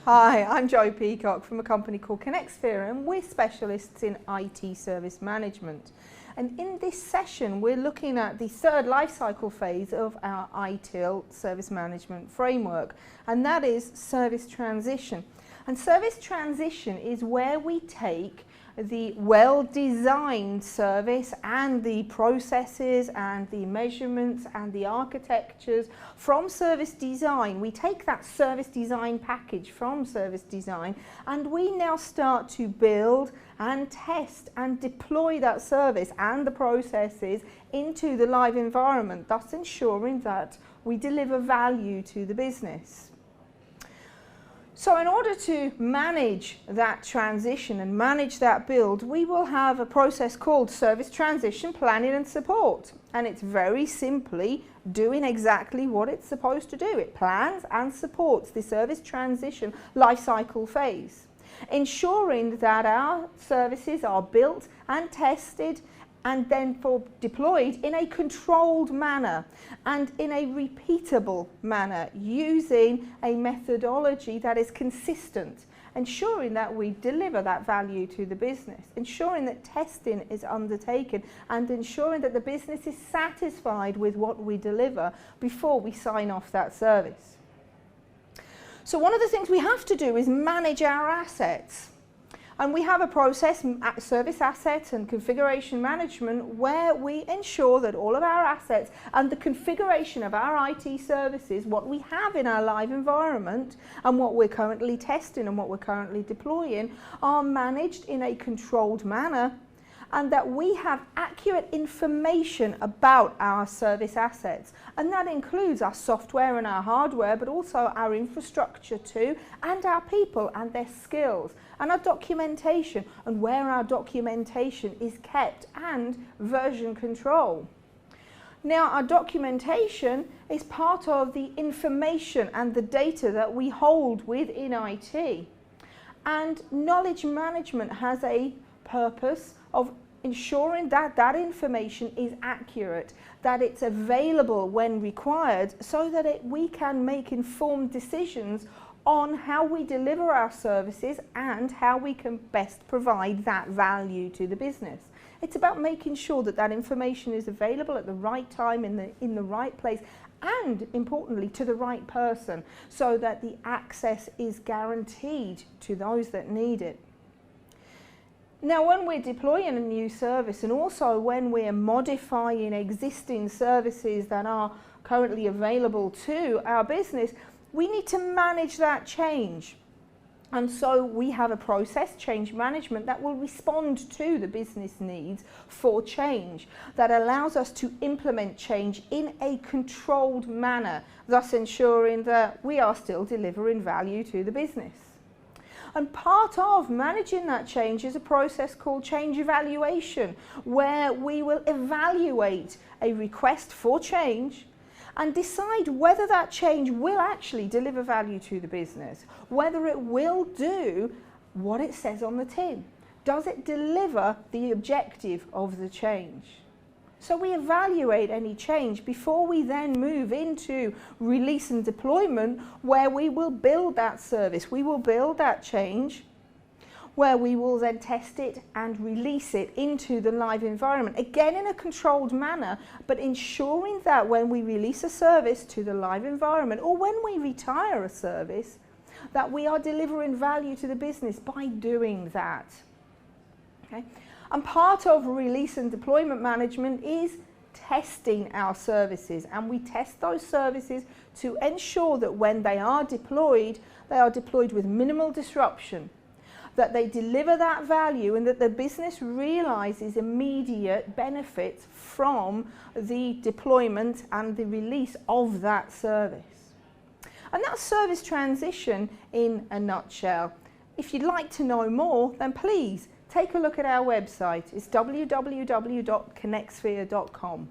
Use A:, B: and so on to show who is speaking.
A: Hi, I'm Jo Peacock from a company called Connexphere, and we're specialists in IT service management. And in this session, we're looking at the third lifecycle phase of our ITIL service management framework, and that is service transition. And service transition is where we take the well-designed service and the processes and the measurements and the architectures from service design. We take that service design package from service design and we now start to build and test and deploy that service and the processes into the live environment, thus ensuring that we deliver value to the business. So in order to manage that transition and manage that build, we will have a process called service transition planning and support. And it's very simply doing exactly what it's supposed to do. It plans and supports the service transition lifecycle phase, ensuring that our services are built and tested and then deployed in a controlled manner and in a repeatable manner using a methodology that is consistent, ensuring that we deliver that value to the business, ensuring that testing is undertaken and ensuring that the business is satisfied with what we deliver before we sign off that service. So one of the things we have to do is manage our assets. And we have a process, service assets and configuration management, where we ensure that all of our assets and the configuration of our IT services, what we have in our live environment and what we're currently testing and what we're currently deploying, are managed in a controlled manner, and that we have accurate information about our service assets. And that includes our software and our hardware, but also our infrastructure too, and our people and their skills, and our documentation, and where our documentation is kept, and version control. Now, our documentation is part of the information and the data that we hold within IT. And knowledge management has a purpose of ensuring that that information is accurate, that it's available when required, so that we can make informed decisions on how we deliver our services and how we can best provide that value to the business. It's about making sure that that information is available at the right time, in the right place, and importantly to the right person, so that the access is guaranteed to those that need it. Now, when we're deploying a new service, and also when we're modifying existing services that are currently available to our business, we need to manage that change. And so we have a process, change management, that will respond to the business needs for change, that allows us to implement change in a controlled manner, thus ensuring that we are still delivering value to the business. And part of managing that change is a process called change evaluation, where we will evaluate a request for change and decide whether that change will actually deliver value to the business, whether it will do what it says on the tin. Does it deliver the objective of the change? So we evaluate any change before we then move into release and deployment, where we will build that service, we will build that change, where we will then test it and release it into the live environment, again in a controlled manner, but ensuring that when we release a service to the live environment, or when we retire a service, that we are delivering value to the business by doing that. Okay? And part of release and deployment management is testing our services, and we test those services to ensure that when they are deployed with minimal disruption, that they deliver that value, and that the business realizes immediate benefits from the deployment and the release of that service. And that's service transition in a nutshell. If you'd like to know more, then please take a look at our website. It's www.connexphere.com.